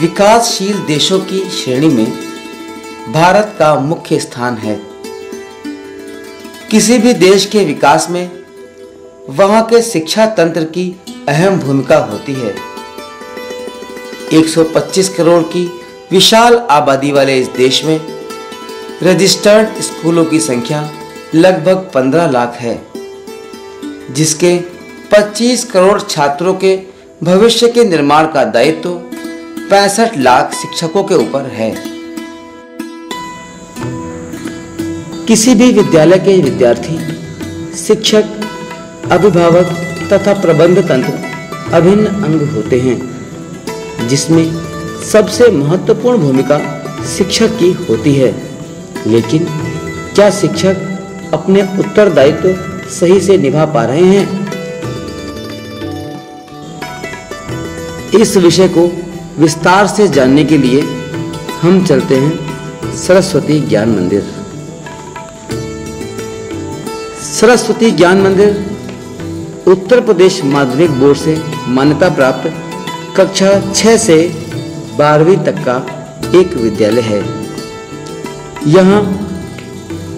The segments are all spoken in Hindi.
विकासशील देशों की श्रेणी में भारत का मुख्य स्थान है। किसी भी देश के विकास में वहां के शिक्षा तंत्र की अहम भूमिका होती है। 125 करोड़ की विशाल आबादी वाले इस देश में रजिस्टर्ड स्कूलों की संख्या लगभग 15 लाख है, जिसके 25 करोड़ छात्रों के भविष्य के निर्माण का दायित्व 65 लाख शिक्षकों के ऊपर है। किसी भी विद्यालय के विद्यार्थी, शिक्षक, अभिभावक तथा प्रबंध तंत्र अभिन्न अंग होते हैं, जिसमें सबसे महत्वपूर्ण भूमिका शिक्षक की होती है। लेकिन क्या शिक्षक अपने उत्तरदायित्व सही से निभा पा रहे हैं? इस विषय को विस्तार से जानने के लिए हम चलते हैं सरस्वती ज्ञान मंदिर। सरस्वती ज्ञान मंदिर उत्तर प्रदेश माध्यमिक बोर्ड से मान्यता प्राप्त कक्षा 6 से 12वीं तक का एक विद्यालय है। यहाँ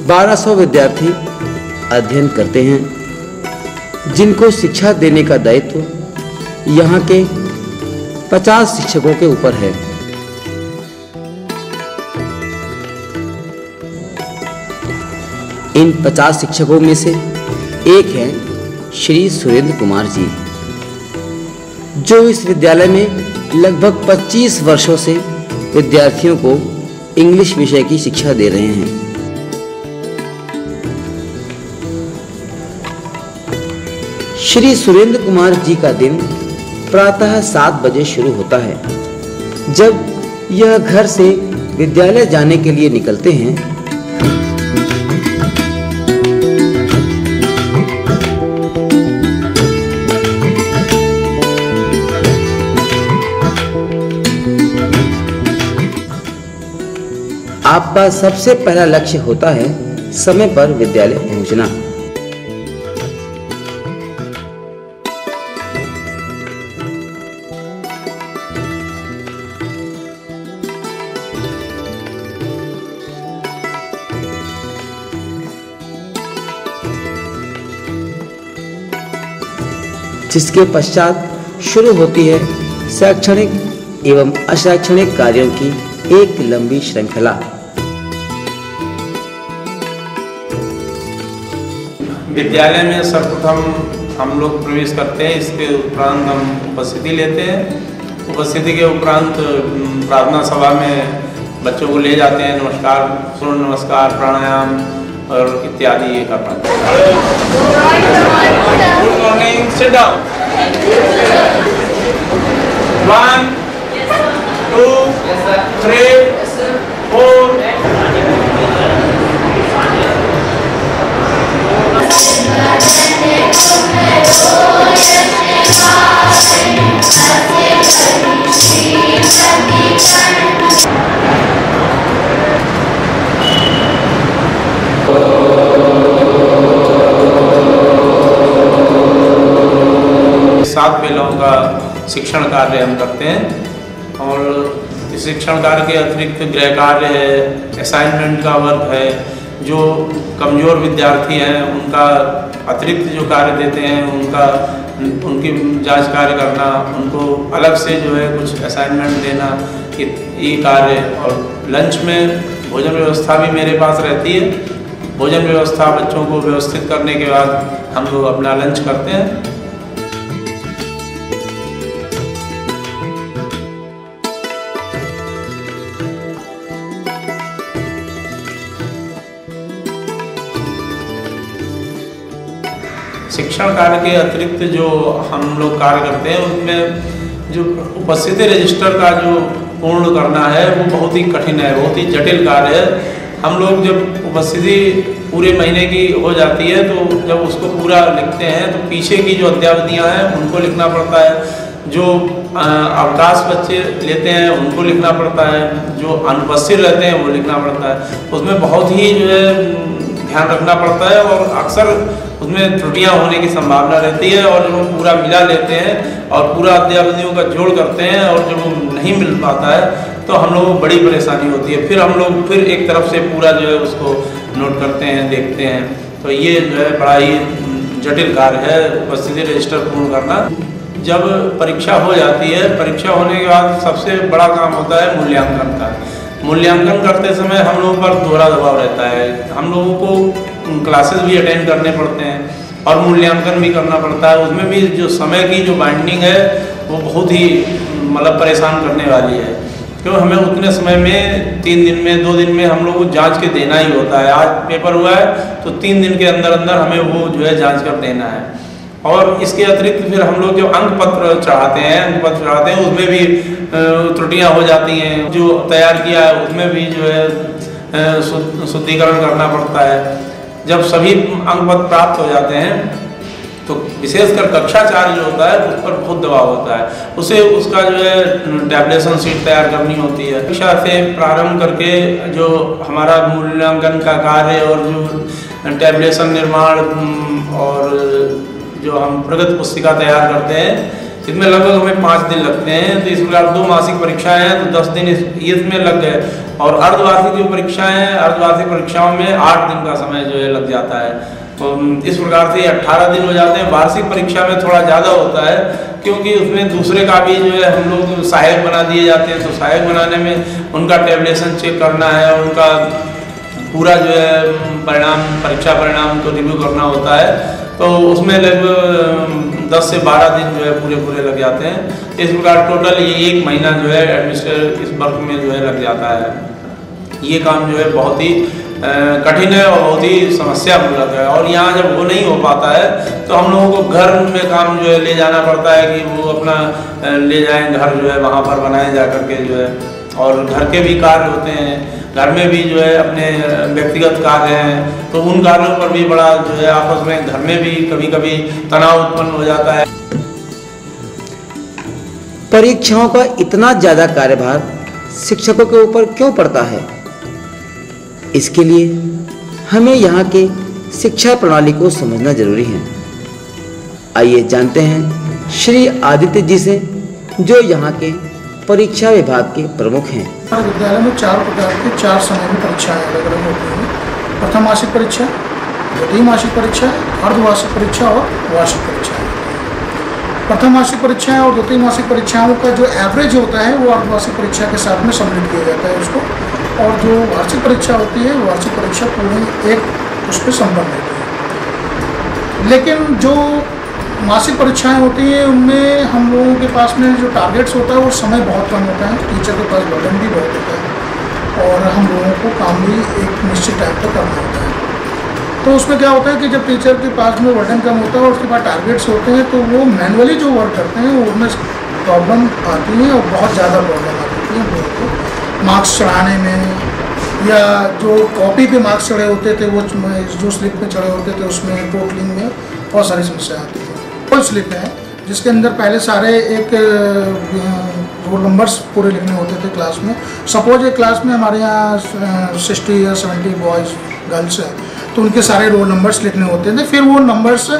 1200 विद्यार्थी अध्ययन करते हैं, जिनको शिक्षा देने का दायित्व यहाँ के 50 शिक्षकों के ऊपर है। इन 50 शिक्षकों में से एक हैं श्री सुरेंद्र कुमार जी, जो इस विद्यालय में लगभग 25 वर्षों से विद्यार्थियों को इंग्लिश विषय की शिक्षा दे रहे हैं। श्री सुरेंद्र कुमार जी का दिन प्रातः 7 बजे शुरू होता है। जब यह घर से विद्यालय जाने के लिए निकलते हैं, आपका सबसे पहला लक्ष्य होता है समय पर विद्यालय पहुंचना। जिसके पश्चात शुरू होती है शैक्षणिक एवं अशैक्षणिक कार्यों की एक लंबी श्रृंखला। विद्यालय में सर्वप्रथम हम लोग प्रवेश करते हैं। इसके उपरांत हम उपस्थिति लेते हैं। उपस्थिति के उपरांत प्रार्थना सभा में बच्चों को ले जाते हैं। नमस्कार, सूर्य नमस्कार, प्राणायाम और इत्यादि ये करना। Good morning, sit down. 1 2 3 4 7 बेलों का शिक्षण कार्य हम करते हैं। और इस शिक्षण कार्य के अतिरिक्त गृह कार्य है, असाइनमेंट का वर्क है। जो कमज़ोर विद्यार्थी हैं उनका अतिरिक्त जो कार्य देते हैं, उनकी जांच कार्य करना, उनको अलग से जो है कुछ असाइनमेंट देना, ये कार्य। और लंच में भोजन व्यवस्था भी मेरे पास रहती है। भोजन व्यवस्था बच्चों को व्यवस्थित करने के बाद हम लोग अपना लंच करते हैं। शिक्षण कार्य के अतिरिक्त जो हम लोग कार्य करते हैं, उनमें जो उपस्थिति रजिस्टर का जो पूर्ण करना है वो बहुत ही कठिन है, बहुत ही जटिल कार्य है। हम लोग जब उपस्थिति पूरे महीने की हो जाती है तो जब उसको पूरा लिखते हैं तो पीछे की जो अद्यावधियाँ हैं उनको लिखना पड़ता है। जो अवकाश बच्चे लेते हैं उनको लिखना पड़ता है। जो अनुपस्थित रहते हैं वो लिखना पड़ता है। उसमें बहुत ही जो है ध्यान रखना पड़ता है और अक्सर उसमें त्रुटियां होने की संभावना रहती है। और जब हम पूरा मिला लेते हैं और पूरा अध्यापकों का जोड़ करते हैं और जब नहीं मिल पाता है तो हम लोगों को बड़ी परेशानी होती है। फिर हम लोग फिर एक तरफ से पूरा जो है उसको नोट करते हैं, देखते हैं। तो ये जो है बड़ा ही जटिल कार्य है उपस्थिति रजिस्टर पूर्ण करना। जब परीक्षा हो जाती है, परीक्षा होने के बाद सबसे बड़ा काम होता है मूल्यांकन का। मूल्यांकन करते समय हम लोगों पर दोहरा दबाव रहता है। हम लोगों को क्लासेस भी अटेंड करने पड़ते हैं और मूल्यांकन भी करना पड़ता है। उसमें भी जो समय की जो बाइंडिंग है वो बहुत ही मतलब परेशान करने वाली है, क्यों हमें उतने समय में 3 दिन में 2 दिन में हम लोग को जांच के देना ही होता है। आज पेपर हुआ है तो 3 दिन के अंदर अंदर हमें वो जो है जांच कर देना है। और इसके अतिरिक्त फिर हम लोग जो अंक पत्र चढ़ाते हैं उसमें भी त्रुटियां हो जाती हैं। जो तैयार किया है उसमें भी जो है शुद्धिकरण करना पड़ता है। जब सभी अंक पत्र प्राप्त हो जाते हैं तो विशेषकर कक्षाचार्य जो होता है उस पर बहुत दबाव होता है। उसे उसका जो है टैबलेशन शीट तैयार करनी होती है। कक्षा से प्रारंभ करके जो हमारा मूल्यांकन का कार्य और जो टैबलेशन निर्माण और जो हम प्रगति पुस्तिका तैयार करते हैं इसमें लगभग हमें 5 दिन लगते हैं। तो इस प्रकार 2 मासिक परीक्षाएं हैं तो 10 दिन इसमें लग गए। और अर्धवार्षिक जो परीक्षाएं हैं, अर्धवार्षिक परीक्षाओं में 8 दिन का समय जो है लग जाता है। तो इस प्रकार से 18 दिन हो जाते हैं। वार्षिक परीक्षा में थोड़ा ज़्यादा होता है क्योंकि उसमें दूसरे का भी जो है हम लोग सहायक बना दिए जाते हैं। तो सहायक बनाने में उनका टैबलेशन चेक करना है, उनका पूरा जो है परीक्षा परिणाम को रिव्यू करना होता है। तो उसमें लगभग 10 से 12 दिन जो है पूरे लग जाते हैं। इस प्रकार टोटल ये 1 महीना जो है एडमिनिस्ट्रेटिव इस वर्क में जो है लग जाता है। ये काम जो है बहुत ही कठिन है और बहुत ही समस्यापूर्वक है। और यहाँ जब वो नहीं हो पाता है तो हम लोगों को घर में काम जो है ले जाना पड़ता है कि वो अपना ले जाएं, घर जो है वहाँ पर बनाए जा करके जो है। और घर के भी कार्य होते हैं, घर में भी जो है अपने व्यक्तिगत कार्य हैं तो उन कार्यों पर भी बड़ा जो है आपस में घर में भी कभी कभी तनाव उत्पन्न हो जाता है। परीक्षाओं का इतना ज्यादा कार्यभार शिक्षकों के ऊपर क्यों पड़ता है? इसके लिए हमें यहाँ के शिक्षा प्रणाली को समझना जरूरी है। आइए जानते हैं श्री आदित्य जी से, जो यहाँ के परीक्षा विभाग के प्रमुख हैं। विद्यालय में 4 प्रकार के 4 समय में परीक्षाएं अलग अलग होती हैं। प्रथम मासिक परीक्षा, द्वितीय मासिक परीक्षा, अर्धवार्षिक परीक्षा और वार्षिक परीक्षा। प्रथम मासिक परीक्षाएं और द्वितीय मासिक परीक्षाओं का जो एवरेज होता है वो अर्धवार्षिक परीक्षा के साथ में सम्मिलित किया जाता है उसको। और जो वार्षिक परीक्षा होती है वार्षिक परीक्षा पूरी एक उस पर संपन्न होती है। लेकिन जो मासिक परीक्षाएं होती हैं उनमें हम लोगों के पास में जो टारगेट्स होता है वो समय बहुत कम होता है, टीचर के पास बर्डन भी बहुत होता है और हम लोगों को काम भी एक निश्चित टाइम तक करना होता है। तो उसमें क्या होता है कि जब टीचर के पास में बर्डन कम होता है और उसके बाद टारगेट्स होते हैं तो वो मैनुअली जो वर्क करते हैं उसमें प्रॉब्लम आती है और बहुत ज़्यादा प्रॉब्लम आती है हम लोगों को मार्क्स चढ़ाने में, या जो कॉपी पे मार्क्स चढ़े होते थे वो जो स्लिप में चढ़े होते थे उसमें टोटलिंग में बहुत सारी समस्या आती थी। कोई स्लिप है जिसके अंदर पहले सारे एक रोल नंबर्स पूरे लिखने होते थे क्लास में। सपोज एक क्लास में हमारे यहाँ 60 या 70 बॉयज़ गर्ल्स हैं तो उनके सारे रोल नंबर्स लिखने होते थे। फिर वो नंबर्स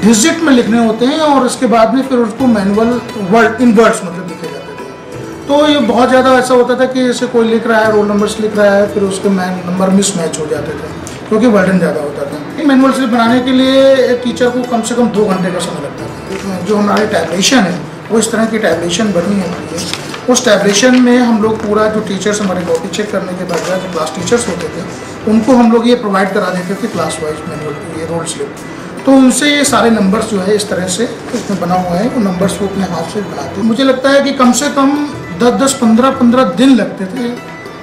डिजिट में लिखने होते हैं और उसके बाद में फिर उसको मैनुअल वर्ड इन वर्ड्स मतलब लिखे जाते थे। तो ये बहुत ज़्यादा ऐसा होता था कि जैसे कोई लिख रहा है, रोल नंबर्स लिख रहा है, फिर उसके नंबर मिसमैच हो जाते थे क्योंकि वर्डन ज़्यादा होता था। मैनुअल स्लिप बनाने के लिए टीचर को कम से कम 2 घंटे का समय लगता था। जो हमारी टैबलेशन है वो इस तरह की टैबलेशन बनी होती है। उस टैबलेशन में हम लोग पूरा जो टीचर्स हमारे कॉपी चेक करने के बाद जो क्लास टीचर्स होते थे उनको हम लोग ये प्रोवाइड करा देते थे क्लास वाइज मैनुअल ये रोल स्लिप। तो उनसे ये सारे नंबर्स जो है इस तरह से इसमें बना हुआ है, वो नंबर्स को अपने हाथ से बनाते हैं। मुझे लगता है कि कम से कम 10-10, 15-15 दिन लगते थे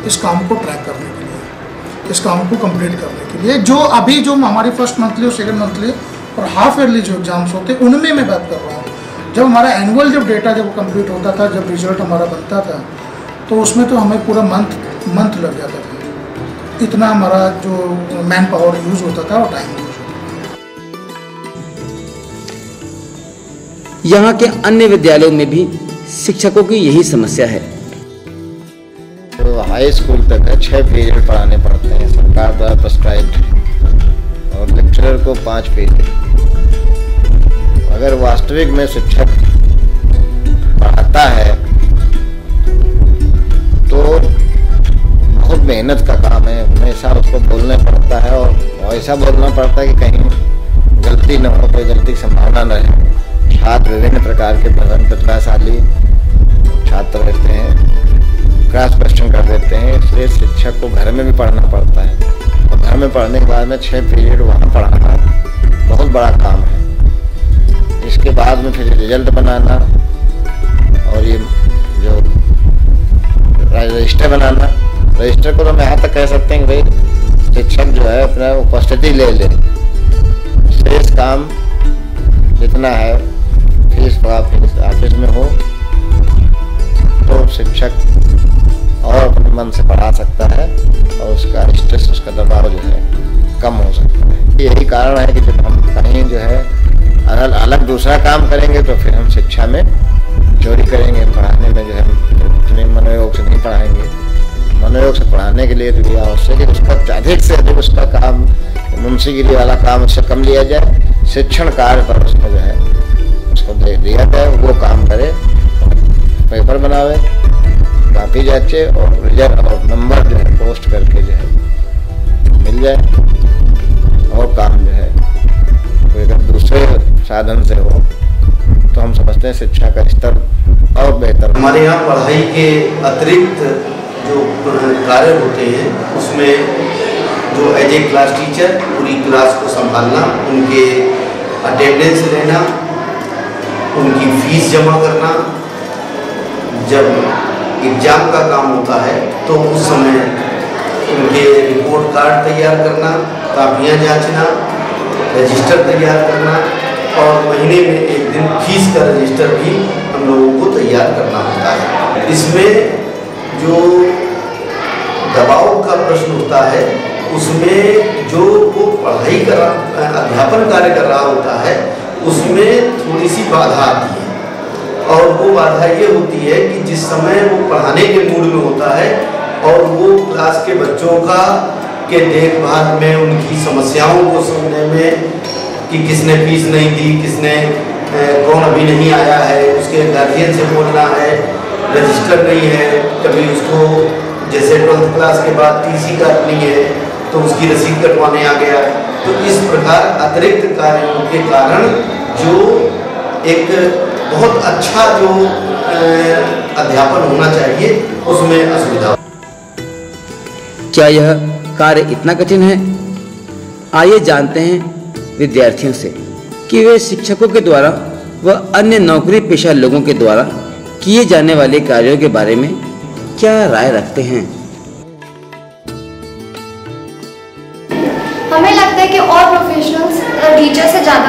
इस काम को ट्रैक करने के लिए, इस काम को कंप्लीट करने के लिए। जो अभी जो हमारी फर्स्ट मंथली और सेकेंड मंथली और हाफ ईयरली जो एग्जाम्स होते हैं उनमें मैं बात कर रहा हूँ। जब हमारा एनुअल जब डेटा जब कंप्लीट होता था, जब रिजल्ट हमारा बनता था तो उसमें तो हमें पूरा मंथ लग जाता था। इतना हमारा जो मैन पावर यूज़ होता था और टाइम यूज। यहाँ के अन्य विद्यालयों में भी शिक्षकों की यही समस्या है। तो हाई स्कूल तक 6 पीरियड पढ़ाने पड़ते हैं सरकार द्वारा प्रिस्क्राइब्ड। लेक्चरर को 5 पीरियड। अगर वास्तविक में शिक्षक पढ़ाता है तो बहुत मेहनत का काम है, हमेशा उसको बोलना पड़ता है और ऐसा बोलना पड़ता है कि कहीं गलती न हो, कोई गलती की संभावना न रहे। छात्र विभिन्न प्रकार के प्रतिभाशाली छात्र रहते हैं, क्रॉस क्वेश्चन कर देते हैं, इसलिए शिक्षक को घर में भी पढ़ना पड़ता है और घर में पढ़ने के बाद में 6 पीरियड वहाँ पढ़ाना बहुत बड़ा काम है। इसके बाद में फिर रिजल्ट बनाना और ये जो रजिस्टर बनाना, रजिस्टर को तो हम यहाँ तक कह सकते हैं कि भाई शिक्षक जो है अपना उपस्थिति ले ले, शेष काम जितना है फीस ऑफिस में हो तो शिक्षक और अपने मन से पढ़ा सकता है और उसका स्ट्रेस, उसका दबाव जो है कम हो सकता है। यही कारण है कि जब हम कहीं जो है अलग दूसरा काम करेंगे तो फिर हम शिक्षा में चोरी करेंगे, पढ़ाने में जो है इतने मनोयोग से नहीं पढ़ाएंगे। मनोयोग से पढ़ाने के लिए तो ये आवश्यक है कि उसका अधिक से अधिक उसका काम, मुंशीगिरी वाला काम उससे कम लिया जाए, शिक्षण कार्य पर उसको जो है उसको दे दिया जाए, वो काम करे, पेपर बनावे, कापी जांचे और रिजल्ट और नंबर जो है पोस्ट करके जो है मिल जाए और काम जो है कोई अगर दूसरे साधन से हो तो हम समझते हैं शिक्षा का स्तर और बेहतर। हमारे यहाँ पढ़ाई के अतिरिक्त जो कार्य होते हैं उसमें जो एज ए क्लास टीचर पूरी क्लास को संभालना, उनके अटेंडेंस लेना, उनकी फीस जमा करना, जब एग्ज़ाम का काम होता है तो उस समय उनके रिपोर्ट कार्ड तैयार करना, कापियाँ जांचना, रजिस्टर तैयार करना और महीने में एक दिन फीस का रजिस्टर भी हम लोगों को तैयार करना होता है। इसमें जो दबाव का प्रश्न होता है उसमें जो वो पढ़ाई कर रहा, अध्यापन कार्य कर रहा होता है उसमें थोड़ी सी बाधा आती है और वो बाधा ये होती है कि जिस समय वो पढ़ाने के मूड में होता है और वो क्लास के बच्चों का के देखभाल में, उनकी समस्याओं को सुनने में कि किसने फीस नहीं दी, किसने कौन अभी नहीं आया है, उसके गार्जियन से बोलना है, रजिस्टर नहीं है, कभी उसको जैसे 12th क्लास के बाद TC काटनी है तो उसकी रसीद कटवाने आ गया। तो इस प्रकार अतिरिक्त कार्यों के कारण जो एक बहुत अच्छा जो अध्यापन होना चाहिए उसमें असुविधा। क्या यह कार्य इतना कठिन है? आइए जानते हैं विद्यार्थियों से कि वे शिक्षकों के द्वारा व अन्य नौकरी पेशा लोगों के द्वारा किए जाने वाले कार्यों के बारे में क्या राय रखते हैं। हमें लगता है कि और प्रोफेशनल्स टीचर से ज़्यादा,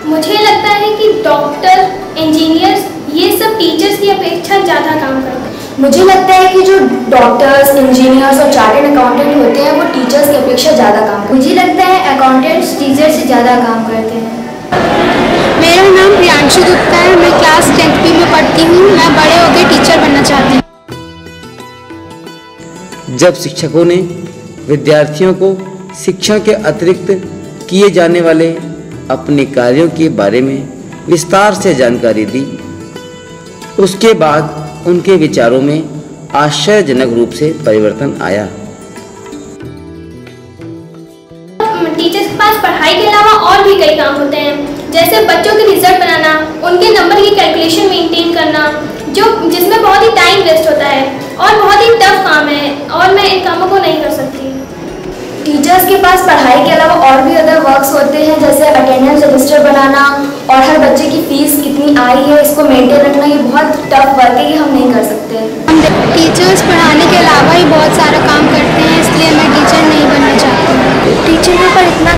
मुझे लगता है कि डॉक्टर, इंजीनियर्स ये सब टीचर्स की अपेक्षा ज़्यादा काम करते हैं। मुझे लगता है कि जो डॉक्टर्स, इंजीनियर्स और चार्टर्ड अकाउंटेंट होते हैं वो टीचर्स की अपेक्षा ज़्यादा काम करते हैं। मुझे लगता है अकाउंटेंट्स टीचर से ज़्यादा काम करते हैं। मेरा नाम प्रियांशु गुप्ता है, मैं क्लास 10th B में पढ़ती हूँ। मैं बड़े होकर टीचर बनना चाहती हूँ। जब शिक्षकों ने विद्यार्थियों को शिक्षण के अतिरिक्त किए जाने वाले अपने कार्यों के बारे में विस्तार से जानकारी दी, उसके बाद उनके विचारों में आश्चर्यजनक रूप से परिवर्तन आया। टीचर्स के पास पढ़ाई के अलावा और भी कई काम होते हैं, जैसे बच्चों के रिजल्ट बनाना, उनके नंबर की कैलकुलेशन मेंटेन करना, जिसमें बहुत ही टाइम वेस्ट होता है और बहुत ही टफ काम है और मैं इन कामों को नहीं कर सकती। टीचर्स के पास पढ़ाई के अलावा और भी अदर वर्क्स होते हैं, जैसे अटेंडेंस रजिस्टर बनाना और हर बच्चे की फीस कितनी आई है इसको मेंटेन रखना। ये बहुत टफ वर्क है, ये हम नहीं कर सकते। हम टीचर्स पढ़ाने के अलावा ही बहुत सारा काम करते हैं, इसलिए मैं टीचर नहीं बनना चाहती। टीचर के ऊपर इतना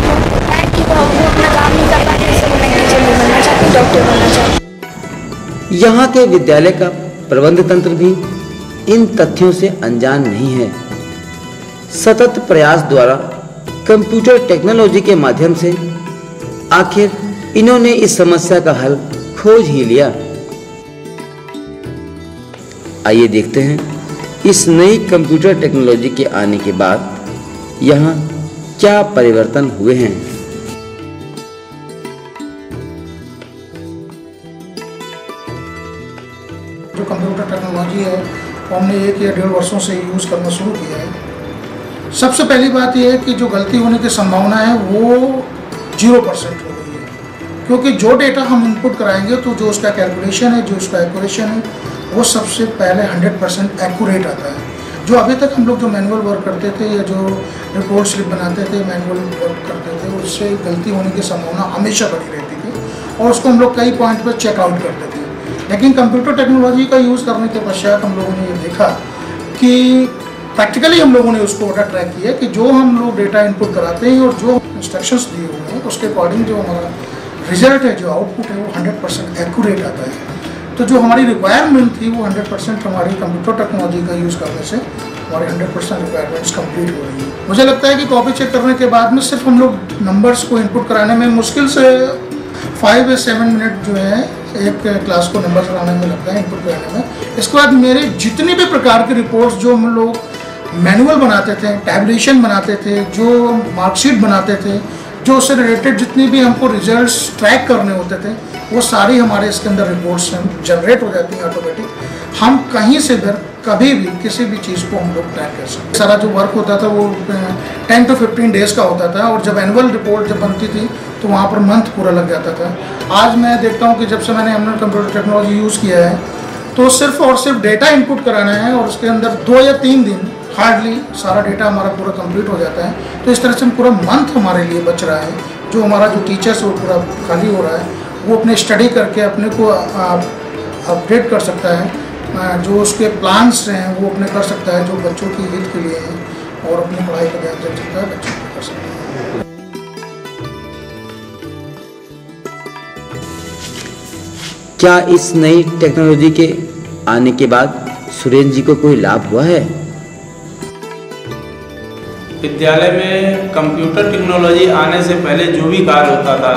है कि वो अपना काम नहीं कर पाते, इसलिए मैं टीचर नहीं बनना चाहती, डॉक्टर बनना चाहती। यहाँ के विद्यालय का प्रबंध तंत्र भी इन तथ्यों से अनजान नहीं है। सतत प्रयास द्वारा कंप्यूटर टेक्नोलॉजी के माध्यम से आखिर इन्होंने इस समस्या का हल खोज ही लिया। आइए देखते हैं इस नई कंप्यूटर टेक्नोलॉजी के आने के बाद यहाँ क्या परिवर्तन हुए हैं। जो कंप्यूटर टेक्नोलॉजी है वो हमने 1 या 1.5 वर्षों से यूज़ करना शुरू किया है। सबसे पहली बात यह है कि जो गलती होने की संभावना है वो 0% हो गई है, क्योंकि जो डेटा हम इनपुट कराएंगे तो जो उसका कैलकुलेशन है, जो उसका एक्यूरेशन है, वो सबसे पहले 100% एक्यूरेट आता है। जो अभी तक हम लोग जो मैनुअल वर्क करते थे या जो रिपोर्ट स्लिप बनाते थे, मैनुअल वर्क करते थे, उससे गलती होने की संभावना हमेशा बनी रहती थी और उसको हम लोग कई पॉइंट पर चेकआउट करते थे। लेकिन कंप्यूटर टेक्नोलॉजी का यूज़ करने के पश्चात हम लोगों ने ये देखा कि प्रैक्टिकली हम लोगों ने उसको ट्रैक किया कि जो हम लोग डेटा इनपुट कराते हैं और जो इंस्ट्रक्शंस दिए हुए हैं उसके अकॉर्डिंग जो हमारा रिजल्ट है, जो आउटपुट है, वो 100% एक्यूरेट आता है। तो जो हमारी रिक्वायरमेंट थी वो 100% हमारी कंप्यूटर टेक्नोलॉजी का यूज़ करने से हमारी 100% रिक्वायरमेंट्स कंप्लीट हो रही है। मुझे लगता है कि कॉपी चेक करने के बाद में सिर्फ हम लोग नंबर्स को इनपुट कराने में मुश्किल से 5 या 7 मिनट जो है एक क्लास को नंबर कराने में लगता है, इनपुट कराने में। इसके बाद मेरे जितनी भी प्रकार की रिपोर्ट्स जो हम लोग मैनुअल बनाते थे, टैबुलेशन बनाते थे, जो मार्कशीट बनाते थे, जो उससे रिलेटेड जितनी भी हमको रिजल्ट्स ट्रैक करने होते थे, वो सारी हमारे इसके अंदर रिपोर्ट्स जनरेट हो जाती हैं ऑटोमेटिक। हम कहीं से भी कभी भी किसी भी चीज़ को हम लोग ट्रैक कर सकते। सारा जो वर्क होता था वो 10 to 15 डेज़ का होता था और जब एनुअल रिपोर्ट जब बनती थी तो वहाँ पर मंथ पूरा लग जाता था। आज मैं देखता हूँ कि जब से मैंने हमने कंप्यूटर टेक्नोलॉजी यूज़ किया है तो सिर्फ और सिर्फ डेटा इनपुट कराना है और उसके अंदर 2 या 3 दिन हार्डली सारा डेटा हमारा पूरा कंप्लीट हो जाता है। तो इस तरह से पूरा मंथ हमारे लिए बच रहा है। जो हमारा जो टीचर्स वो पूरा खाली हो रहा है, वो अपने स्टडी करके अपने को अपडेट कर सकता है, जो उसके प्लान्स हैं वो अपने कर सकता है, जो बच्चों की हित के लिए हैं, और अपनी पढ़ाई का ध्यान रख सकता है, बच्चों को कर सकता है। क्या इस नई टेक्नोलॉजी के आने के बाद सुरेंद्र जी को कोई लाभ हुआ है? विद्यालय में कंप्यूटर टेक्नोलॉजी आने से पहले जो भी कार्य होता था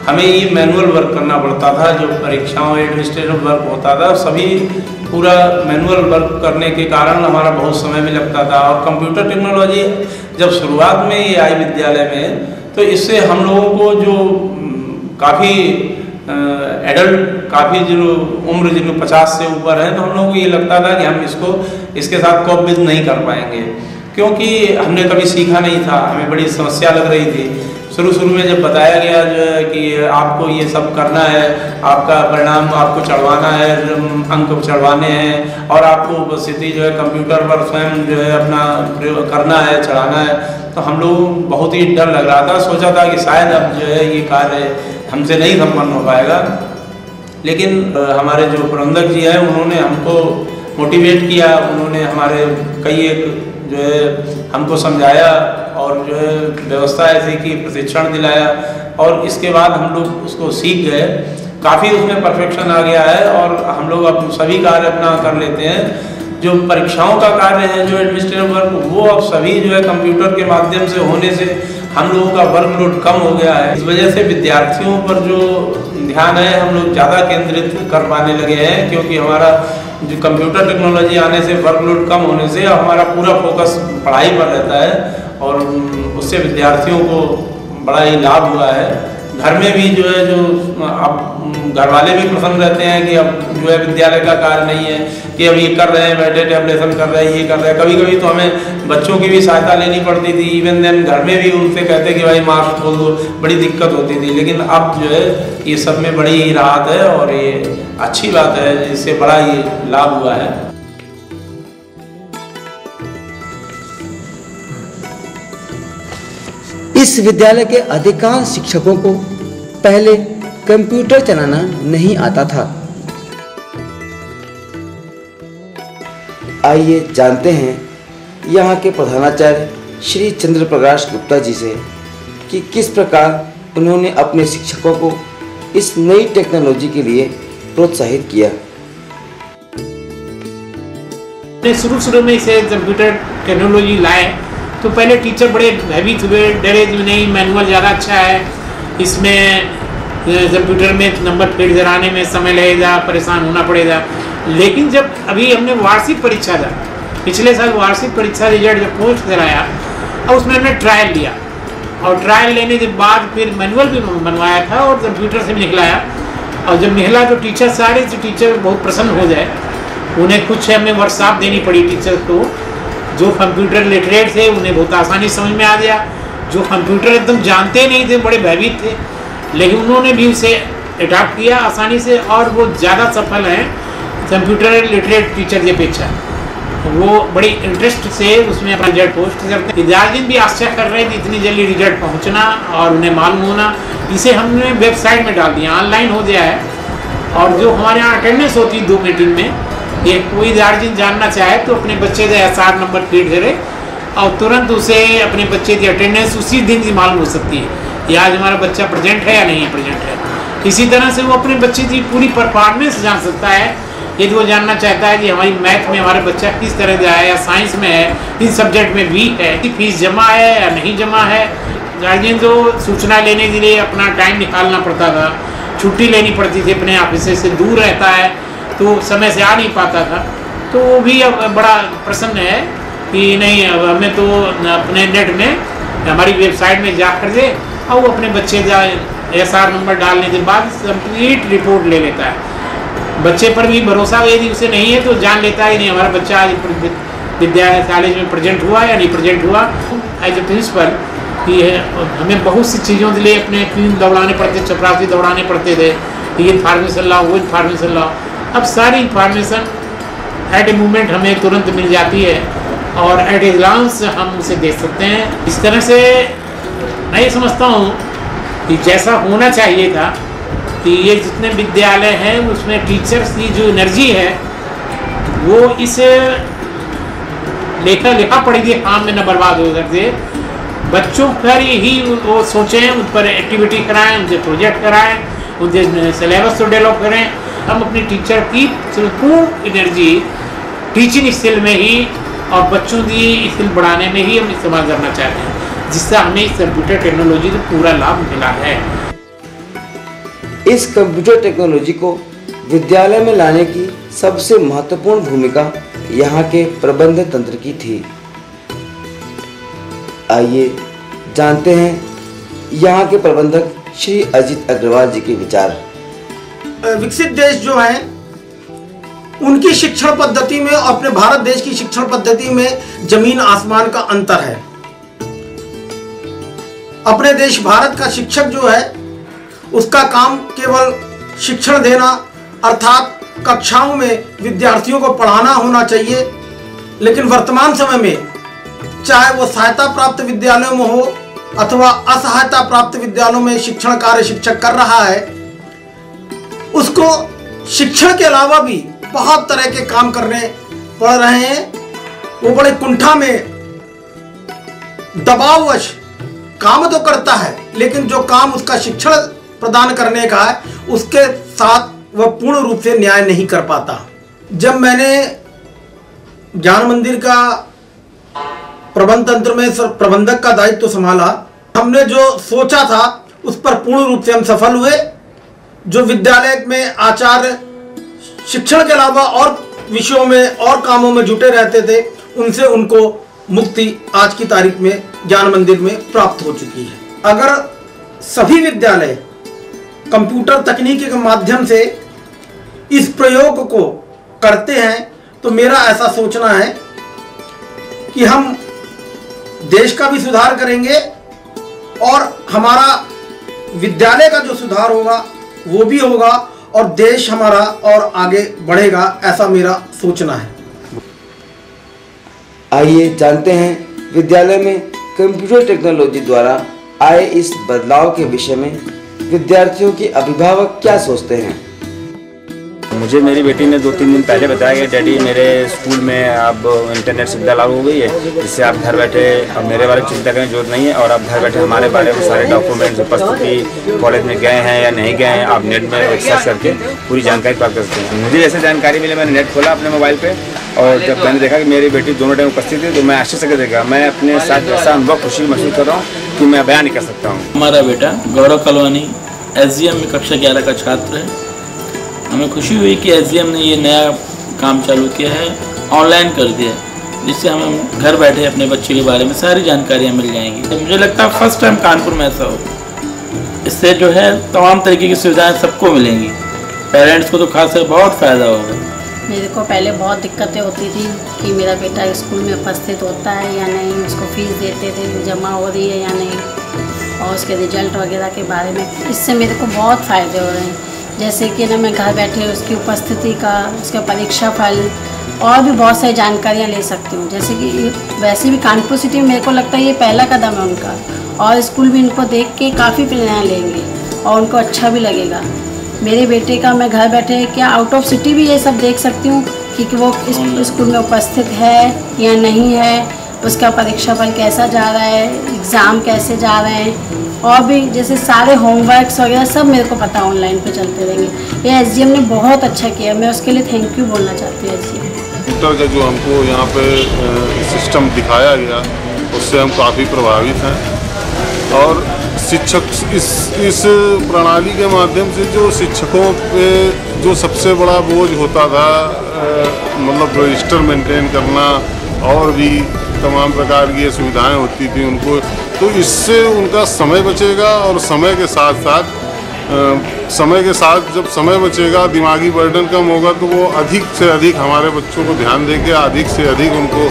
हमें ये मैनुअल वर्क करना पड़ता था। जो परीक्षाओं एडमिनिस्ट्रेटिव वर्क होता था सभी पूरा मैनुअल वर्क करने के कारण हमारा बहुत समय भी लगता था। और कंप्यूटर टेक्नोलॉजी जब शुरुआत में ये आई विद्यालय में तो इससे हम लोगों को जो काफ़ी एडल्ट काफ़ी जो उम्र जिनको 50 से ऊपर है तो हम लोगों को ये लगता था कि हम इसके साथ कोप नहीं कर पाएंगे, क्योंकि हमने कभी सीखा नहीं था, हमें बड़ी समस्या लग रही थी। शुरू में जब बताया गया जो है कि आपको ये सब करना है, आपका परिणाम आपको चढ़वाना है, अंक चढ़वाने हैं और आपको उपस्थिति जो है कंप्यूटर पर स्वयं जो है अपना प्रयोग करना है, चढ़ाना है, तो हम लोग बहुत ही डर लग रहा था। सोचा था कि शायद अब जो है ये कार्य हमसे नहीं संपन्न हो पाएगा। लेकिन हमारे जो प्रबंधक जी हैं उन्होंने हमको मोटिवेट किया, उन्होंने हमारे कई एक जो है हमको समझाया और जो है व्यवस्था ऐसी की प्रशिक्षण दिलाया और इसके बाद हम लोग उसको सीख गए। काफ़ी उसमें परफेक्शन आ गया है और हम लोग अब सभी कार्य अपना कर लेते हैं। जो परीक्षाओं का कार्य है, जो एडमिनिस्ट्रेटिव वर्क, वो अब सभी जो है कंप्यूटर के माध्यम से होने से हम लोगों का वर्कलोड कम हो गया है। इस वजह से विद्यार्थियों पर जो ध्यान है हम लोग ज़्यादा केंद्रित कर पाने लगे हैं, क्योंकि हमारा जो कंप्यूटर टेक्नोलॉजी आने से वर्कलोड कम होने से हमारा पूरा फोकस पढ़ाई पर रहता है और उससे विद्यार्थियों को बड़ा ही लाभ हुआ है। घर में भी जो है जो अब घर वाले भी प्रसन्न रहते हैं कि अब जो है विद्यालय का कार्य नहीं है कि अब ये कर रहे हैं, बैठे टैबलेशन कर रहे हैं, ये कर रहे हैं। कभी कभी तो हमें बच्चों की भी सहायता लेनी पड़ती थी, इवन देन घर में भी उनसे कहते कि भाई मास्क खोल दो, बड़ी दिक्कत होती थी। लेकिन अब जो है ये सब में बड़ी ही राहत है और ये अच्छी बात है, इससे बड़ा ही लाभ हुआ है। इस विद्यालय के अधिकांश शिक्षकों को पहले कंप्यूटर चलाना नहीं आता था। आइए जानते हैं यहाँ के प्रधानाचार्य श्री चंद्र प्रकाश गुप्ता जी से कि किस प्रकार उन्होंने अपने शिक्षकों को इस नई टेक्नोलॉजी के लिए प्रोत्साहित किया। शुरू में इसे कंप्यूटर टेक्नोलॉजी लाए तो पहले टीचर बड़े भयभीत हुए, डरे नहीं मैनुअल ज़्यादा अच्छा है, इसमें कंप्यूटर में नंबर फीड कराने में समय लगेगा, परेशान होना पड़ेगा। लेकिन जब अभी हमने वार्षिक परीक्षा था, पिछले साल वार्षिक परीक्षा रिजल्ट जब पोस्ट कराया और उसमें हमने ट्रायल लिया और ट्रायल लेने के बाद फिर मैनुअल भी बनवाया था और कंप्यूटर से भी निकलाया। और जब निकला तो टीचर सारे टीचर बहुत प्रसन्न हो जाए उन्हें कुछ हमें वर्कशॉप देनी पड़ी टीचर को। जो कंप्यूटर लिटरेट थे उन्हें बहुत आसानी समझ में आ गया, जो कंप्यूटर एकदम जानते नहीं थे, बड़े भयभीत थे, लेकिन उन्होंने भी उसे अडॉप्ट किया आसानी से और वो ज़्यादा सफल हैं कंप्यूटर लिटरेट टीचर की अपेक्षा। वो बड़ी इंटरेस्ट से उसमें अपना रिजल्ट पोस्ट करते हैं। गार्जियन भी आश्चर्य कर रहे थे इतनी जल्दी रिजल्ट पहुंचना और उन्हें मालूम होना। इसे हमने वेबसाइट में डाल दिया, ऑनलाइन हो गया है। और जो हमारे यहाँ अटेंडेंस होती है 2 मीटिंग में, ये कोई गार्जियन जानना चाहे तो अपने बच्चे का SR नंबर फीड करे और तुरंत उसे अपने बच्चे की अटेंडेंस उसी दिन की मालूम हो सकती है कि आज हमारा बच्चा प्रेजेंट है या नहीं प्रेजेंट है। इसी तरह से वो अपने बच्चे की पूरी परफॉर्मेंस जान सकता है। यदि वो जानना चाहता है कि हमारी मैथ में हमारा बच्चा किस तरह का है या साइंस में है, किस सब्जेक्ट में वीक है, फीस जमा है या नहीं जमा है। गार्जियन को सूचना लेने के लिए अपना टाइम निकालना पड़ता था, छुट्टी लेनी पड़ती थी, अपने ऑफिस से दूर रहता है तो समय से आ नहीं पाता था। तो वो भी अब बड़ा प्रसन्न है कि नहीं, अब हमें तो अपने नेट में हमारी वेबसाइट में जा कर दे और वो अपने बच्चे का SR नंबर डालने के बाद कंप्लीट रिपोर्ट ले लेता है। बच्चे पर भी भरोसा यदि उसे नहीं है तो जान लेता है नहीं हमारा बच्चा आज विद्यालय कॉलेज में प्रेजेंट हुआ या नहीं प्रेजेंट हुआ। एज ए प्रिंसिपल कि हमें बहुत सी चीज़ों के लिए अपने पिन दौड़ाने पड़ते, चपरासी दौड़ाने पड़ते थे, ये इन्फॉर्मेशन लाओ वो इन्फॉर्मेशन लाओ। अब सारी इन्फॉर्मेशन एट ए मोमेंट हमें तुरंत मिल जाती है और एट ए ग्लांस हम उसे देख सकते हैं। इस तरह से मैं ये समझता हूँ कि जैसा होना चाहिए था कि ये जितने विद्यालय हैं उसमें टीचर्स की जो एनर्जी है वो इस लिखा पढ़ी के काम में न बर्बाद हो सकते। बच्चों पर ही वो सोचें, उन पर एक्टिविटी कराएं, उनसे प्रोजेक्ट कराएं, उनसे सिलेबस तो डेवलप करें। हम अपनी टीचर की पूर्ण एनर्जी टीचिंग स्किल में ही और बच्चों की स्किल बढ़ाने में ही हम इस्तेमाल करना चाहते हैं, जिससे हमें इस कंप्यूटर टेक्नोलॉजी का पूरा लाभ मिला है। इस कंप्यूटर टेक्नोलॉजी को विद्यालय में लाने की सबसे महत्वपूर्ण भूमिका यहाँ के प्रबंध तंत्र की थी। आइए जानते हैं यहाँ के प्रबंधक श्री अजित अग्रवाल जी के विचार। विकसित देश जो हैं उनकी शिक्षण पद्धति में और अपने भारत देश की शिक्षण पद्धति में जमीन आसमान का अंतर है। अपने देश भारत का शिक्षक जो है उसका काम केवल शिक्षण देना अर्थात कक्षाओं में विद्यार्थियों को पढ़ाना होना चाहिए, लेकिन वर्तमान समय में चाहे वो सहायता प्राप्त विद्यालयों में हो अथवा असहायता प्राप्त विद्यालयों में शिक्षण कार्य शिक्षक कर रहा है, उसको शिक्षण के अलावा भी बहुत तरह के काम करने पड़ रहे हैं। वो बड़े कुंठा में दबाववश काम तो करता है, लेकिन जो काम उसका शिक्षण प्रदान करने का है उसके साथ वह पूर्ण रूप से न्याय नहीं कर पाता। जब मैंने ज्ञान मंदिर का प्रबंध तंत्र में प्रबंधक का दायित्व संभाला, हमने जो सोचा था उस पर पूर्ण रूप से हम सफल हुए। जो विद्यालय में आचार्य शिक्षण के अलावा और विषयों में और कामों में जुटे रहते थे, उनसे उनको मुक्ति आज की तारीख में ज्ञान मंदिर में प्राप्त हो चुकी है। अगर सभी विद्यालय कंप्यूटर तकनीकी के माध्यम से इस प्रयोग को करते हैं तो मेरा ऐसा सोचना है कि हम देश का भी सुधार करेंगे और हमारा विद्यालय का जो सुधार होगा वो भी होगा और देश हमारा और आगे बढ़ेगा, ऐसा मेरा सोचना है। आइए जानते हैं विद्यालय में कंप्यूटर टेक्नोलॉजी द्वारा आए इस बदलाव के विषय में विद्यार्थियों के अभिभावक क्या सोचते हैं। मुझे मेरी बेटी ने 2-3 दिन पहले बताया कि डैडी मेरे स्कूल में अब इंटरनेट सुविधा लागू हो गई है, जिससे आप घर बैठे अब मेरे बारे में चिंता करने की जरूरत नहीं है और आप घर बैठे हमारे बारे में सारे डॉक्यूमेंट्स उपस्थिति कॉलेज में गए हैं या नहीं गए हैं आप नेट में सर्च करके पूरी जानकारी प्राप्त कर सकते हैं। मुझे जैसे जानकारी मिली मैंने नेट खोला अपने मोबाइल पर और जब मैंने देखा कि मेरी बेटी दोनों टाइम उपस्थित थी तो मैं आश्चर्य से देखा, मैं अपने साथ ऐसा अनुभव खुशी महसूस कर रहा हूँ कि मैं बयान नहीं कर सकता हूँ। हमारा बेटा गौरव कलवानी SGM में कक्षा 11 का छात्र है। हमें खुशी हुई कि SGM ने ये नया काम चालू किया है, ऑनलाइन कर दिया है, जिससे हमें घर बैठे अपने बच्चे के बारे में सारी जानकारियाँ मिल जाएंगी। तो मुझे लगता है फर्स्ट टाइम कानपुर में ऐसा हो। इससे जो है तमाम तरीके की सुविधाएं सबको मिलेंगी, पेरेंट्स को तो खास कर बहुत फ़ायदा होगा। मेरे को पहले बहुत दिक्कतें होती थी कि मेरा बेटा स्कूल में उपस्थित होता है या नहीं, उसको फीस देते थे जमा हो रही है या नहीं, और उसके रिजल्ट वगैरह के बारे में। इससे मेरे को बहुत फ़ायदे हो रहे हैं, जैसे कि ना मैं घर बैठे उसकी उपस्थिति का, उसका परीक्षा फल और भी बहुत सारी जानकारियाँ ले सकती हूँ। जैसे कि वैसे भी कानपुर सिटी में मेरे को लगता है ये पहला कदम है उनका, और स्कूल भी इनको देख के काफ़ी प्रेरणा लेंगे और उनको अच्छा भी लगेगा। मेरे बेटे का मैं घर बैठे क्या आउट ऑफ सिटी भी ये सब देख सकती हूँ कि वो इस स्कूल में उपस्थित है या नहीं है, उसका परीक्षा फल कैसा जा रहा है, एग्ज़ाम कैसे जा रहे हैं, और भी जैसे सारे होमवर्क्स वगैरह सब मेरे को पता ऑनलाइन पे चलते रहेंगे। ये एसडीएम ने बहुत अच्छा किया, मैं उसके लिए थैंक यू बोलना चाहती हूँ एसडीएम। कंप्यूटर का जो हमको यहाँ पे सिस्टम दिखाया गया उससे हम काफ़ी प्रभावित हैं, और शिक्षक इस प्रणाली के माध्यम से जो शिक्षकों पे जो सबसे बड़ा बोझ होता था, मतलब रजिस्टर मेंटेन करना और भी तमाम प्रकार की सुविधाएं होती थी उनको, तो इससे उनका समय बचेगा, और समय के साथ जब समय बचेगा, दिमागी बर्डन कम होगा, तो वो अधिक से अधिक हमारे बच्चों को ध्यान देके अधिक से अधिक उनको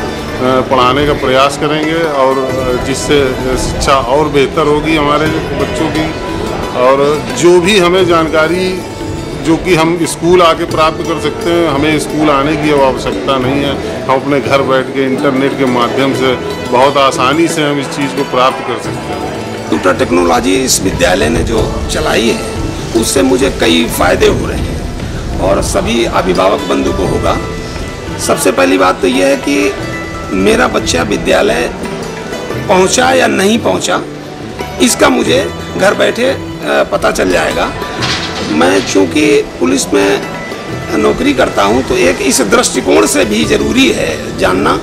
पढ़ाने का प्रयास करेंगे, और जिससे शिक्षा और बेहतर होगी हमारे बच्चों की। और जो भी हमें जानकारी जो कि हम स्कूल आके प्राप्त कर सकते हैं, हमें स्कूल आने की अब आवश्यकता नहीं है, हम अपने घर बैठ के इंटरनेट के माध्यम से बहुत आसानी से हम इस चीज़ को प्राप्त कर सकते हैं। कंप्यूटर टेक्नोलॉजी इस विद्यालय ने जो चलाई है उससे मुझे कई फ़ायदे हो रहे हैं, और सभी अभिभावक बंधु को होगा। सबसे पहली बात तो यह है कि मेरा बच्चा विद्यालय पहुंचा या नहीं पहुंचा, इसका मुझे घर बैठे पता चल जाएगा। मैं चूँकि पुलिस में नौकरी करता हूं, तो एक इस दृष्टिकोण से भी ज़रूरी है जानना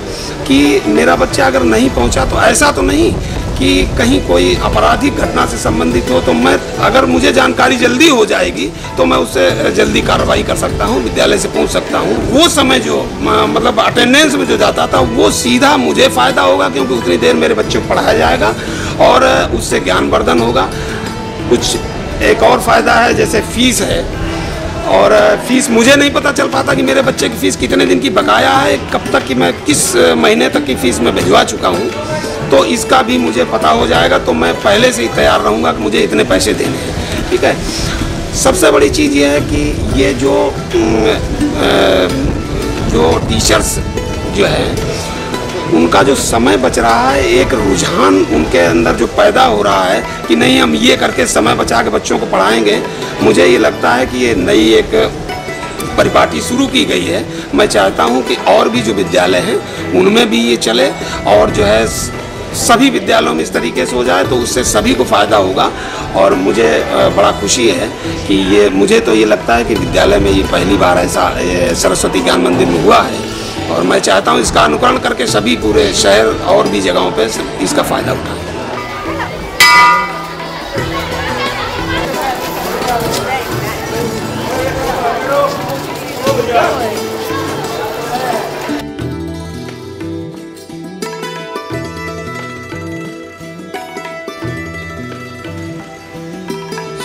कि मेरा बच्चा अगर नहीं पहुंचा तो ऐसा तो नहीं कि कहीं कोई आपराधिक घटना से संबंधित हो, तो मैं अगर मुझे जानकारी जल्दी हो जाएगी तो मैं उससे जल्दी कार्रवाई कर सकता हूं, विद्यालय से पहुंच सकता हूं। वो समय जो मतलब अटेंडेंस में जो जाता था वो सीधा मुझे फ़ायदा होगा, क्योंकि उतनी देर मेरे बच्चे को पढ़ाया जाएगा और उससे ज्ञानवर्धन होगा। कुछ एक और फ़ायदा है, जैसे फ़ीस है, और फ़ीस मुझे नहीं पता चल पाता कि मेरे बच्चे की फ़ीस कितने दिन की बकाया है, कब तक की, मैं किस महीने तक की फ़ीस में भिजवा चुका हूँ, तो इसका भी मुझे पता हो जाएगा। तो मैं पहले से ही तैयार रहूँगा कि मुझे इतने पैसे देने हैं। ठीक है। सबसे बड़ी चीज़ ये है कि ये जो टीचर्स जो है उनका जो समय बच रहा है, एक रुझान उनके अंदर जो पैदा हो रहा है कि नहीं हम ये करके समय बचा के बच्चों को पढ़ाएंगे, मुझे ये लगता है कि ये नई एक परिपाटी शुरू की गई है। मैं चाहता हूँ कि और भी जो विद्यालय हैं उनमें भी ये चले, और जो है सभी विद्यालयों में इस तरीके से हो जाए तो उससे सभी को फ़ायदा होगा। और मुझे बड़ा खुशी है कि ये, मुझे तो ये लगता है कि विद्यालय में ये पहली बार ऐसा सरस्वती ज्ञान मंदिर में हुआ है, और मैं चाहता हूँ इसका अनुकरण करके सभी पूरे शहर और भी जगहों पे इसका फ़ायदा उठाएं।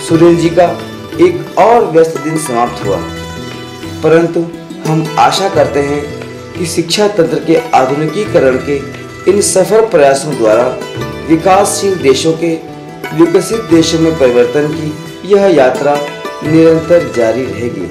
सुनील जी का एक और व्यस्त दिन समाप्त हुआ, परंतु हम आशा करते हैं कि शिक्षा तंत्र के आधुनिकीकरण के इन सफल प्रयासों द्वारा विकासशील देशों के विकसित देशों में परिवर्तन की यह यात्रा निरंतर जारी रहेगी।